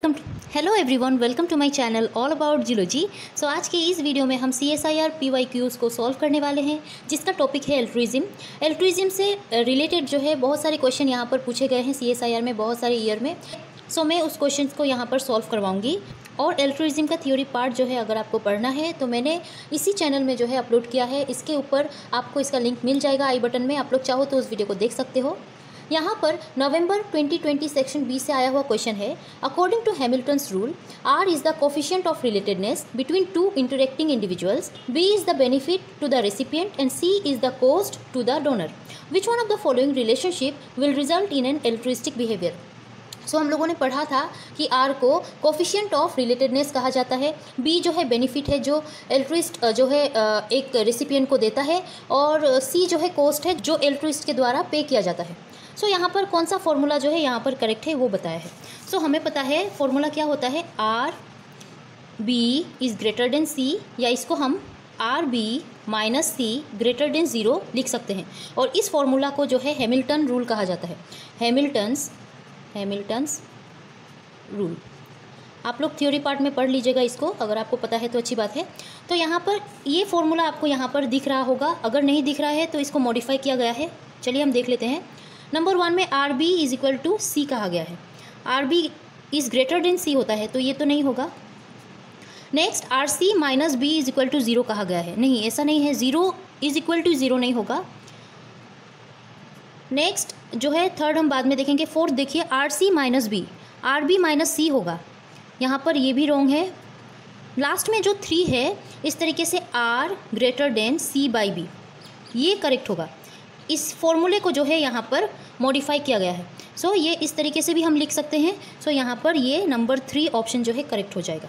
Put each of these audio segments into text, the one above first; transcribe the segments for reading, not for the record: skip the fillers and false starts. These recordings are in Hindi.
Hello everyone, welcome to my channel all about geology. So आज के इस वीडियो में हम CSIR PYQs को सॉल्व करने वाले हैं, जिसका टॉपिक है एल्ट्रुइज्म। एल्ट्रुइज्म से रिलेटेड जो है बहुत सारे क्वेश्चन यहाँ पर पूछे गए हैं CSIR में बहुत सारे ईयर में। सो मैं उस क्वेश्चन को यहाँ पर सॉल्व करवाऊँगी। और एल्ट्रुइज्म का थ्योरी पार्ट जो है अगर आपको पढ़ना है तो मैंने इसी चैनल में जो है अपलोड किया है। इसके ऊपर आपको इसका लिंक मिल जाएगा आई बटन में, आप लोग चाहो तो उस वीडियो को देख सकते हो। यहाँ पर नवंबर 2020 सेक्शन बी से आया हुआ क्वेश्चन है, according to Hamilton's rule R is the coefficient of relatedness between two interacting individuals, B is the benefit to the recipient and C is the cost to the donor. Which one of the following relationship will result in an altruistic behaviour. So हम लोगों ने पढ़ा था कि आर को कोफिशिएंट ऑफ रिलेटेडनेस कहा जाता है, बी जो है बेनिफिट है जो एल्ट्रुइस्ट जो है एक रेसिपिएंट को देता है, और सी जो है कॉस्ट है जो एल्ट्रुइस्ट के द्वारा पे किया जाता है। सो यहाँ पर कौन सा फॉर्मूला जो है यहाँ पर करेक्ट है वो बताया है। सो हमें पता है फॉर्मूला क्या होता है, R B is greater than C, या इसको हम R B minus C greater than 0 लिख सकते हैं। और इस फॉर्मूला को जो है हैमिल्टन रूल कहा जाता है, हैमिल्टन्स रूल। आप लोग थ्योरी पार्ट में पढ़ लीजिएगा इसको, अगर आपको पता है तो अच्छी बात है। तो यहाँ पर ये फॉर्मूला आपको यहाँ पर दिख रहा होगा, अगर नहीं दिख रहा है तो इसको मॉडिफाई किया गया है। चलिए हम देख लेते हैं। नंबर 1 में R B is equal to C कहा गया है, R B is greater than C होता है तो ये तो नहीं होगा। Next R C minus B is equal to 0 कहा गया है, नहीं ऐसा नहीं है, 0 इज इक्वल टू 0 नहीं होगा। नेक्स्ट जो है थर्ड हम बाद में देखेंगे। फोर्थ देखिए, R C minus B, R B minus C होगा, यहाँ पर ये भी रॉन्ग है। लास्ट में जो 3 है इस तरीके से R greater than C by B, ये करेक्ट होगा। इस फॉर्मूले को जो है यहाँ पर मॉडिफाई किया गया है। सो ये इस तरीके से भी हम लिख सकते हैं। सो यहाँ पर ये नंबर 3 ऑप्शन जो है करेक्ट हो जाएगा।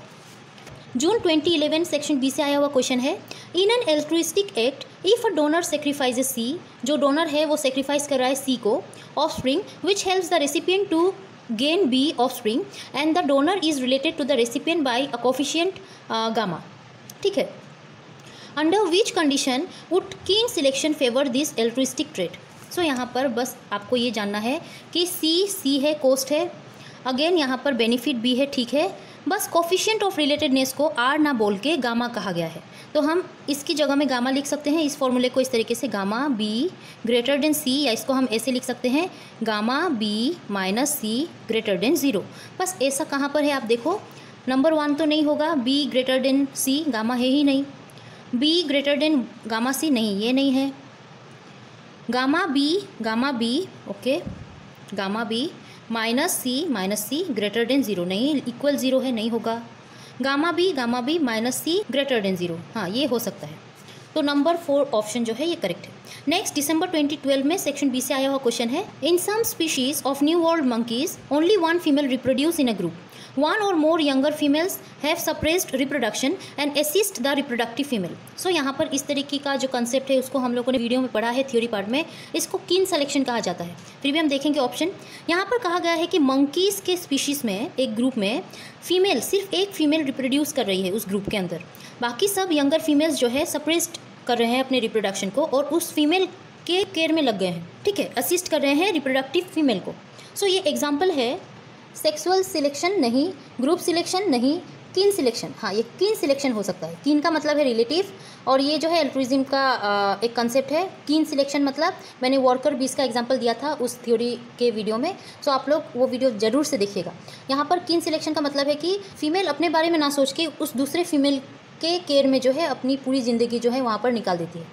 जून 2011 सेक्शन बी से आया हुआ क्वेश्चन है, in an altruistic act if a donor sacrifices C, जो डोनर है वो सेक्रीफाइस कर रहा है सी को, offspring which helps the recipient to gain B offspring and the donor is related to the recipient by a coefficient gamma. ठीक है, under which condition would kin selection favour this altruistic trait. So यहाँ पर बस आपको ये जानना है कि सी है, कॉस्ट है, अगेन यहाँ पर बेनिफिट बी है, ठीक है। बस कोफिशिएंट ऑफ रिलेटेडनेस को आर ना बोल के गामा कहा गया है, तो हम इसकी जगह में गामा लिख सकते हैं। इस फॉर्मूले को इस तरीके से, gamma B greater than C, या इसको हम ऐसे लिख सकते हैं, gamma B minus C greater than 0। बस ऐसा कहाँ पर है आप देखो, नंबर 1 तो नहीं होगा, B greater than C, gamma है ही नहीं, B greater than gamma C नहीं, ये नहीं है, gamma B okay, gamma B minus C greater than 0 नहीं, इक्वल 0 है, नहीं होगा, gamma B minus C greater than 0, हाँ ये हो सकता है। तो नंबर 4 ऑप्शन जो है ये करेक्ट है। नेक्स्ट दिसंबर 2012 में सेक्शन बी से आया हुआ क्वेश्चन है, in some species of new world monkeys only 1 female reproduce in a group, 1 or more younger females have suppressed reproduction and assist the reproductive female। सो यहाँ पर इस तरीके का जो कंसेप्ट है उसको हम लोगों ने वीडियो में पढ़ा है थ्योरी पार्ट में, इसको किन सिलेक्शन कहा जाता है। फिर भी हम देखेंगे ऑप्शन। यहाँ पर कहा गया है कि मंकीज़ के स्पीशीज़ में एक ग्रुप में फीमेल, सिर्फ एक फीमेल रिप्रोड्यूस कर रही है उस ग्रुप के अंदर, बाकी सब यंगर फीमेल्स जो है सप्रेस्ड कर रहे हैं अपने रिप्रोडक्शन को और उस फीमेल के केयर में लग गए हैं, ठीक है, असिस्ट कर रहे हैं रिप्रोडक्टिव फीमेल को। सो ये एग्जाम्पल है, सेक्सुअल सिलेक्शन नहीं, ग्रुप सिलेक्शन नहीं, कीन सिलेक्शन। हाँ ये कीन सिलेक्शन हो सकता है, कीन का मतलब है रिलेटिव, और ये जो है एल्ट्रुइज्म का एक कंसेप्ट है। कीन सिलेक्शन मतलब मैंने वर्कर बीस का एग्जांपल दिया था उस थ्योरी के वीडियो में, सो आप लोग वो वीडियो ज़रूर से देखिएगा। यहाँ पर कीन सिलेक्शन का मतलब है कि फीमेल अपने बारे में ना सोच के उस दूसरे फीमेल के केयर में जो है अपनी पूरी ज़िंदगी जो है वहाँ पर निकाल देती है।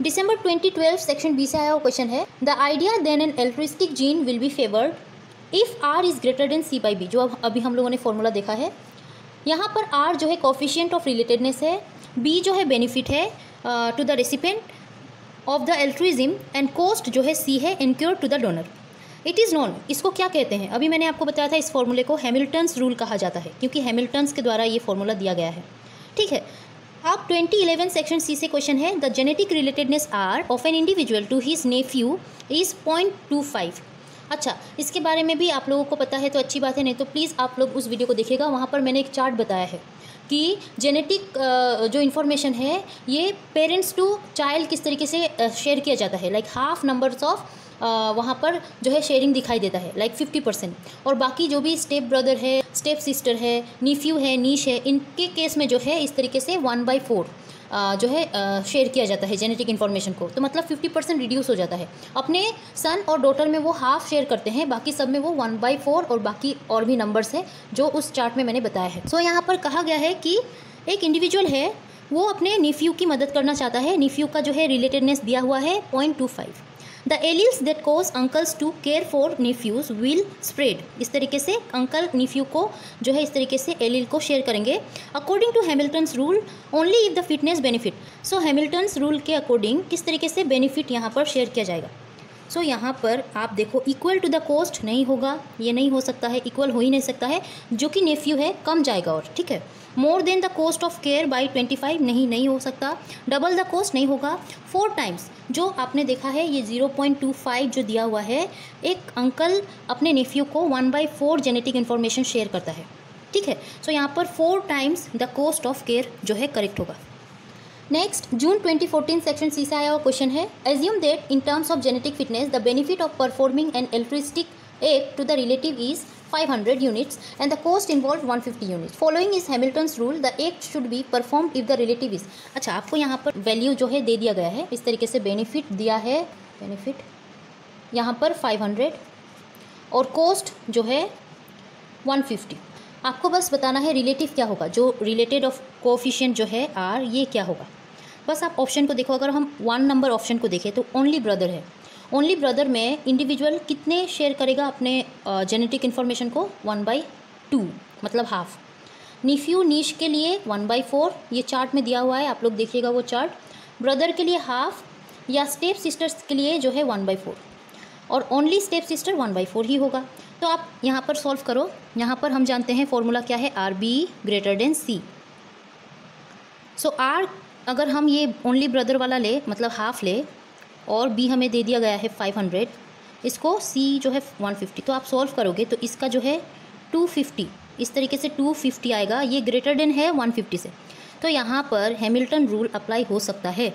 दिसंबर 2012 सेक्शन बी से आया हुआ क्वेश्चन है, the idea then an altruistic gene will be favoured if R is greater than C by B, जो अभी हम लोगों ने फॉर्मूला देखा है। यहाँ पर आर जो है कोफिशिएंट ऑफ रिलेटेडनेस है, बी जो है बेनिफिट है to the recipient of the altruism, and cost जो है सी है incur to the donor. It is non, इसको क्या कहते हैं, अभी मैंने आपको बताया था इस फॉर्मूले को हैमिल्टन्स रूल कहा जाता है, क्योंकि हैमिल्टन्स के द्वारा ये फॉर्मूला दिया गया है। ठीक है, अब 2011 सेक्शन सी से क्वेश्चन है, the genetic relatedness R of an individual to his nephew is 0.25। अच्छा, इसके बारे में भी आप लोगों को पता है तो अच्छी बात है, नहीं तो प्लीज़ आप लोग उस वीडियो को देखिएगा, वहाँ पर मैंने एक चार्ट बताया है कि जेनेटिक जो इन्फॉर्मेशन है ये पेरेंट्स टू चाइल्ड किस तरीके से शेयर किया जाता है, लाइक हाफ नंबर्स ऑफ वहाँ पर जो है शेयरिंग दिखाई देता है, लाइक 50%, और बाकी जो भी स्टेप ब्रदर है, स्टेप सिस्टर है, नीफ्यू है, नीश है, इनके केस में जो है इस तरीके से 1/4 जो है शेयर किया जाता है जेनेटिक इन्फॉर्मेशन को। तो मतलब 50% रिड्यूस हो जाता है। अपने सन और डॉटर में वो हाफ शेयर करते हैं, बाकी सब में वो 1/4 और बाकी और भी नंबर्स है जो उस चार्ट में मैंने बताया है। सो यहाँ पर कहा गया है कि एक इंडिविजुअल है, वो अपने नीफ्यू की मदद करना चाहता है। नीफ्यू का जो है रिलेटेडनेस दिया हुआ है 0.25। The alleles that cause uncles to care for nephews will spread. इस तरीके से अंकल नीफ्यू को जो है इस तरीके से एलील को शेयर करेंगे। According to Hamilton's rule only if the fitness benefit. So Hamilton's rule के अकॉर्डिंग किस तरीके से बेनिफिट यहाँ पर शेयर किया जाएगा। सो यहाँ पर आप देखो इक्वल टू द कॉस्ट नहीं होगा, ये नहीं हो सकता है, इक्वल हो ही नहीं सकता है। जो कि नेफ्यू है कम जाएगा और ठीक है। More than the cost of care by 25 नहीं हो सकता। डबल द कॉस्ट नहीं होगा। 4 टाइम्स जो आपने देखा है ये 0.25 जो दिया हुआ है, एक अंकल अपने नेफ्यू को 1/4 जेनेटिक इन्फॉर्मेशन शेयर करता है, ठीक है। सो यहाँ पर 4 times the cost of care जो है करेक्ट होगा। नेक्स्ट जून 2014 सेक्शन सी से आया हुआ क्वेश्चन है, assume that in terms of genetic fitness the benefit of performing an altruistic act to the relative is 500 units and the cost involved 150 units. Following is Hamilton's rule, the act should be performed if the relative is. अच्छा, आपको यहाँ पर वैल्यू जो है दे दिया गया है, इस तरीके से बेनिफिट दिया है, बेनिफिट यहाँ पर 500 और कॉस्ट जो है 150। आपको बस बताना है रिलेटिव क्या होगा, जो रिलेटेड ऑफ कोफिशिएंट जो है आर, ये क्या होगा। बस आप ऑप्शन को देखो। अगर हम 1 नंबर ऑप्शन को देखें तो ओनली ब्रदर है। ओनली ब्रदर में इंडिविजुअल कितने शेयर करेगा अपने जेनेटिक इन्फॉर्मेशन को, 1/2 मतलब हाफ। नीफ्यू नीश के लिए 1/4, ये चार्ट में दिया हुआ है, आप लोग देखिएगा वो चार्ट। ब्रदर के लिए हाफ, या स्टेप सिस्टर्स के लिए जो है 1/4 और ओनली स्टेप सिस्टर 1/4 ही होगा। तो आप यहाँ पर सॉल्व करो। यहाँ पर हम जानते हैं फॉर्मूला क्या है, RB > C। सो आर अगर हम ये ओनली ब्रदर वाला ले मतलब हाफ ले और B हमें दे दिया गया है 500, इसको C जो है 150, तो आप सॉल्व करोगे तो इसका जो है 250, इस तरीके से 250 आएगा। ये ग्रेटर देन है 150 से, तो यहाँ पर हैमिल्टन रूल अप्लाई हो सकता है,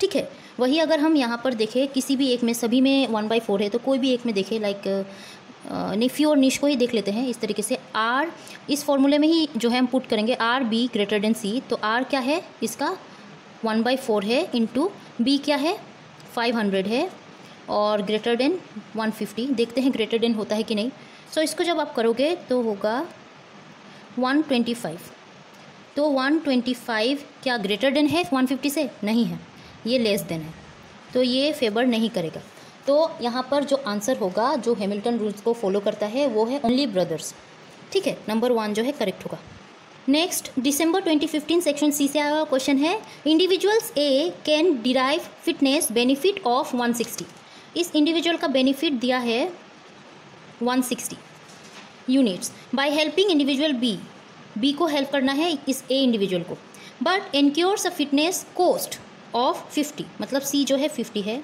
ठीक है। वही अगर हम यहाँ पर देखें किसी भी एक में, सभी में 1/4 है, तो कोई भी एक में देखें, लाइक नेफ्यू और निश को ही देख लेते हैं। इस तरीके से R इस फॉर्मूले में ही जो है हम पुट करेंगे, RB > C। तो R क्या है इसका 1/4 है, इंटू B क्या है 500 है और ग्रेटर देन 150। देखते हैं ग्रेटर देन होता है कि नहीं। सो इसको जब आप करोगे तो होगा 125। तो 125 क्या ग्रेटर देन है 150 से? नहीं है, ये लेस देन है, तो ये फेवर नहीं करेगा। तो यहाँ पर जो आंसर होगा, जो हैमिल्टन रूल्स को फॉलो करता है, वो है ओनली ब्रदर्स, ठीक है। नंबर 1 जो है करेक्ट होगा। नेक्स्ट दिसंबर 2015 सेक्शन सी से आया क्वेश्चन है, individuals A can derive fitness benefit of 160। इस इंडिविजुअल का बेनिफिट दिया है 160 units by helping individual B को हेल्प करना है इस ए इंडिविजुअल को, but incurs a fitness cost of 50, मतलब सी जो है 50 है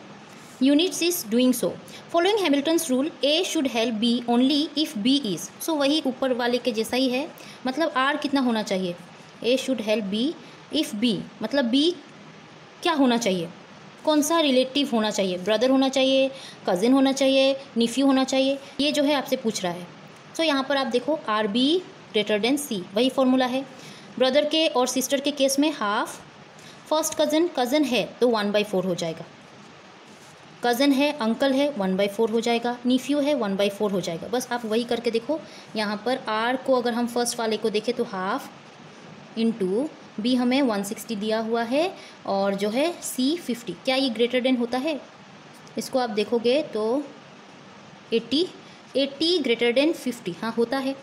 units is doing so. Following Hamilton's rule A should help B only if B is. So वही ऊपर वाले के जैसा ही है, मतलब आर कितना होना चाहिए, A should help B if B, मतलब बी क्या होना चाहिए, कौन सा रिलेटिव होना चाहिए, ब्रदर होना चाहिए, कज़िन होना चाहिए, निफ्यू होना चाहिए, ये जो है आपसे पूछ रहा है। सो यहाँ पर आप देखो RB > C, वही फॉर्मूला है। ब्रदर के और सिस्टर के केस में हाफ, फर्स्ट कज़न है तो 1/4 हो जाएगा, कज़न है अंकल है 1/4 हो जाएगा, नीफ्यू है 1/4 हो जाएगा। बस आप वही करके देखो। यहाँ पर R को अगर हम फर्स्ट वाले को देखें तो हाफ, इंटू B हमें 160 दिया हुआ है और जो है C 50। क्या ये ग्रेटर देन होता है? इसको आप देखोगे तो 80 ग्रेटर देन 50, हाँ होता है।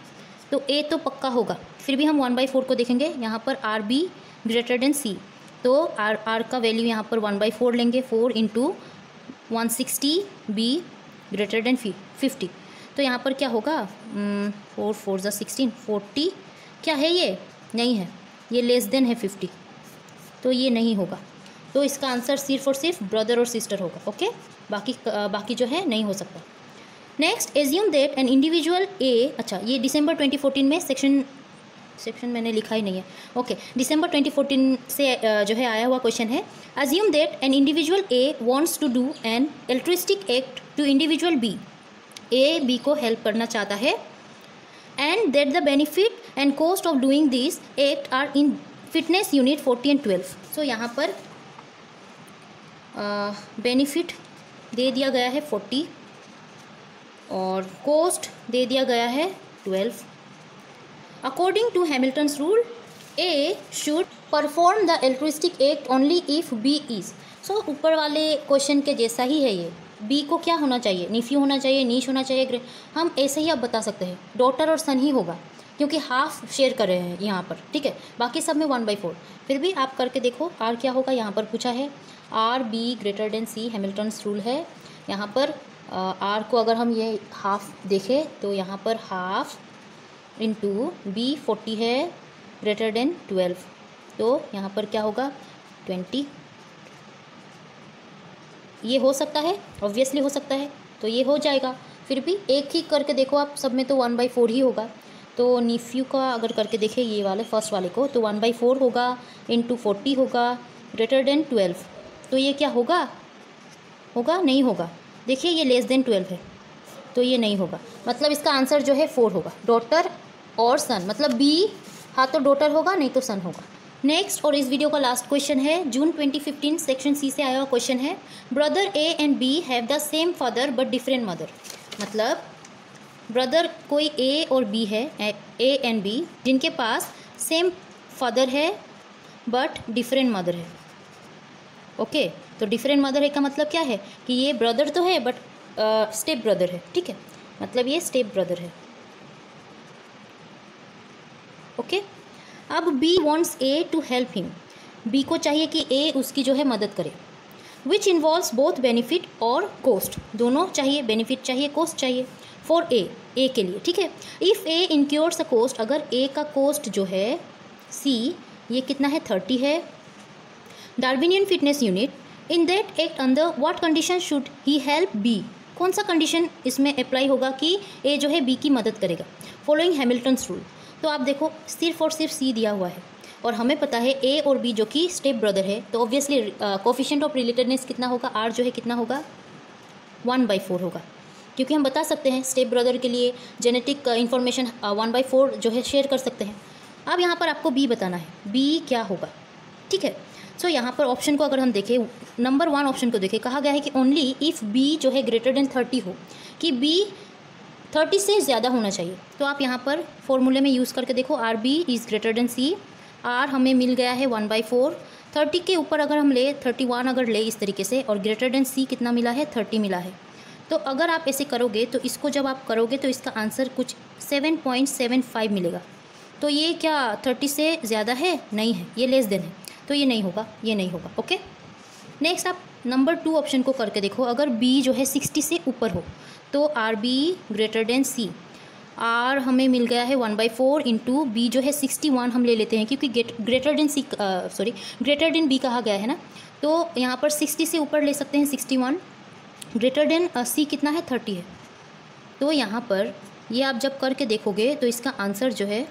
तो A तो पक्का होगा। फिर भी हम 1/4 को देखेंगे। यहाँ पर RB > C, तो R का वैल्यू यहाँ पर 1/4 लेंगे, 4 इंटू 160 B > 50। तो यहाँ पर क्या होगा, 4 4 16, 40 क्या है, ये नहीं है, ये लेस देन है 50, तो ये नहीं होगा। तो इसका आंसर सिर्फ और सिर्फ ब्रदर और सिस्टर होगा, ओके। बाकी जो है नहीं हो सकता। Next, assume that an individual A, अच्छा ये दिसंबर 2014 में सेक्शन मैंने लिखा ही नहीं है, ओके। दिसंबर 2014 से जो है आया हुआ क्वेश्चन है, assume that an individual A wants to do an altruistic act to individual B. A B को हेल्प करना चाहता है and that the benefit and cost of doing this act are in fitness unit 40 and 12. So यहाँ पर बेनिफिट दे दिया गया है 40 और कोस्ट दे दिया गया है 12. According to Hamilton's rule A should perform the altruistic act only if B is. So ऊपर वाले क्वेश्चन के जैसा ही है ये. बी को क्या होना चाहिए, निफ्यू होना चाहिए, नीश होना चाहिए. हम ऐसे ही आप बता सकते हैं डॉटर और सन ही होगा क्योंकि हाफ शेयर कर रहे हैं यहाँ पर. ठीक है, बाकी सब में 1/4. फिर भी आप करके देखो आर क्या होगा. यहाँ पर पूछा है R B greater than C, Hamilton's rule है. यहाँ पर आर को अगर हम ये हाफ देखें तो यहाँ पर हाफ इंटू बी 40 है ग्रेटर देन 12, तो यहाँ पर क्या होगा 20. ये हो सकता है, ऑब्वियसली हो सकता है, तो ये हो जाएगा. फिर भी एक ही करके देखो आप, सब में तो 1/4 ही होगा. तो निफ्यू का अगर करके देखें ये वाले फर्स्ट वाले को तो 1/4 होगा इंटू 40 होगा ग्रेटर देन 12. तो ये क्या होगा, होगा नहीं होगा. देखिए ये लेस देन 12 है तो ये नहीं होगा. मतलब इसका आंसर जो है 4 होगा. डॉटर और सन, मतलब बी हाँ तो डॉटर होगा नहीं तो सन होगा. नेक्स्ट और इस वीडियो का लास्ट क्वेश्चन है जून 2015 सेक्शन सी से आया हुआ क्वेश्चन है. Brother A and B have the same father but different mother. मतलब ब्रदर कोई ए और बी है, ए एंड बी, जिनके पास सेम फादर है बट डिफरेंट मदर है. ओके, तो डिफरेंट मदर है का मतलब क्या है कि ये ब्रदर तो है बट स्टेप ब्रदर है. ठीक है, मतलब ये स्टेप ब्रदर है. ओके, अब B wants A to help him. B को चाहिए कि ए उसकी जो है मदद करे. विच इन्वॉल्व्स बोथ बेनिफिट और कोस्ट. दोनों चाहिए, बेनिफिट चाहिए, कोस्ट चाहिए फॉर ए के लिए. ठीक है, इफ़ ए इंक्योर्स अ कोस्ट, अगर ए का कोस्ट जो है सी ये कितना है 30 है. Darwinian fitness unit in that act under what condition should he help B. कौन सा कंडीशन इसमें अप्लाई होगा कि ए जो है बी की मदद करेगा. Following Hamilton's rule. तो आप देखो सिर्फ और सिर्फ सी दिया हुआ है और हमें पता है ए और बी जो कि स्टेप ब्रदर है, तो ऑब्वियसली कोफिशिएंट ऑफ रिलेटेडनेस कितना होगा, आर जो है कितना होगा 1/4 होगा. क्योंकि हम बता सकते हैं स्टेप ब्रदर के लिए जेनेटिक इन्फॉर्मेशन 1/4 जो है शेयर कर सकते हैं. अब यहाँ पर आपको बी बताना है, बी क्या होगा. ठीक है, सो यहाँ पर ऑप्शन को अगर हम देखें, नंबर 1 ऑप्शन को देखें, कहा गया है कि ओनली इफ़ बी जो है ग्रेटर देन 30 हो, कि बी 30 से ज़्यादा होना चाहिए. तो आप यहाँ पर फॉर्मूले में यूज़ करके देखो, R B is greater than C. R हमें मिल गया है 1/4. 30 के ऊपर अगर हम ले 31 अगर ले इस तरीके से, और ग्रेटर देन सी कितना मिला है 30 मिला है. तो अगर आप ऐसे करोगे तो इसको जब आप करोगे तो इसका आंसर कुछ 7.75 मिलेगा. तो ये क्या 30 से ज़्यादा है, नहीं है, ये लेस देन है, तो ये नहीं होगा, ये नहीं होगा. ओके, नेक्स्ट आप नंबर 2 ऑप्शन को करके देखो. अगर बी जो है 60 से ऊपर हो तो R B greater than C. R हमें मिल गया है 1/4 इंटू बी जो है 61 हम ले लेते हैं क्योंकि ग्रेटर देन सी ग्रेटर देन बी कहा गया है ना, तो यहाँ पर 60 से ऊपर ले सकते हैं 61. ग्रेटर देन सी कितना है 30 है. तो यहाँ पर ये आप जब करके देखोगे तो इसका आंसर जो है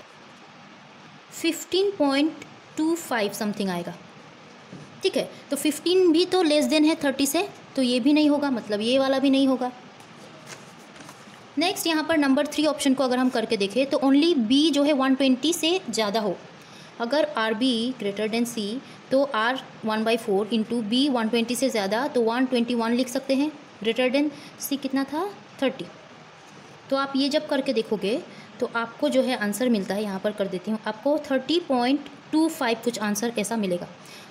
15.25 समथिंग आएगा. ठीक है, तो 15 भी तो लेस देन है 30 से, तो ये भी नहीं होगा, मतलब ये वाला भी नहीं होगा. नेक्स्ट यहाँ पर नंबर 3 ऑप्शन को अगर हम करके देखें तो ओनली बी जो है 120 से ज़्यादा हो. अगर आर बी ग्रेटर देन सी तो आर 1/4 इंटू बी 120 से ज़्यादा, तो 121 लिख सकते हैं. ग्रेटर देन सी कितना था 30. तो आप ये जब करके देखोगे तो आपको जो है आंसर मिलता है, यहाँ पर कर देती हूँ, आपको 30.25 कुछ आंसर ऐसा मिलेगा.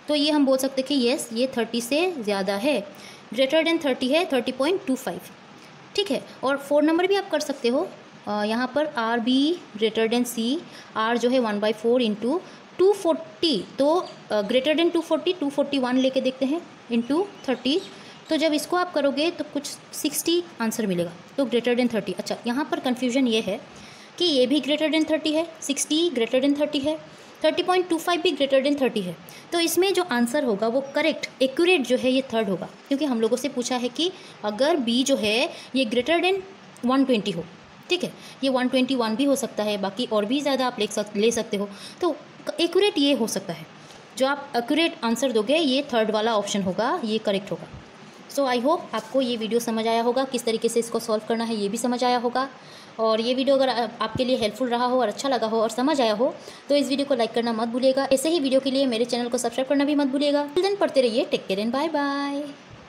तो ये हम बोल सकते हैं कि येस ये 30 से ज़्यादा है, ग्रेटर देन 30 है 30.25. ठीक है, और 4 नंबर भी आप कर सकते हो. यहाँ पर R B greater than C, R जो है 1/4 इंटू 240, तो ग्रेटर देन 241 लेके देखते हैं इंटू 30. तो जब इसको आप करोगे तो कुछ 60 आंसर मिलेगा, तो ग्रेटर देन 30. अच्छा, यहाँ पर कन्फ्यूजन ये है कि ये भी ग्रेटर देन 30 है, 60 ग्रेटर देन 30 है, 30.25 भी ग्रेटर देन 30 है. तो इसमें जो आंसर होगा वो करेक्ट एक्यूरेट जो है ये थर्ड होगा, क्योंकि हम लोगों से पूछा है कि अगर बी जो है ये ग्रेटर देन 120 हो. ठीक है, ये 121 भी हो सकता है, बाकी और भी ज़्यादा आप ले सकते हो. तो एक्यूरेट ये हो सकता है, जो आप एक्यूरेट आंसर दोगे ये थर्ड वाला ऑप्शन होगा, ये करेक्ट होगा. सो आई होप आपको ये वीडियो समझ आया होगा, किस तरीके से इसको सॉल्व करना है ये भी समझ आया होगा. और ये वीडियो अगर आपके लिए हेल्पफुल रहा हो और अच्छा लगा हो और समझ आया हो तो इस वीडियो को लाइक करना मत भूलिएगा। ऐसे ही वीडियो के लिए मेरे चैनल को सब्सक्राइब करना भी मत भूलिएगा। देन पढ़ते रहिए। Take care and bye bye.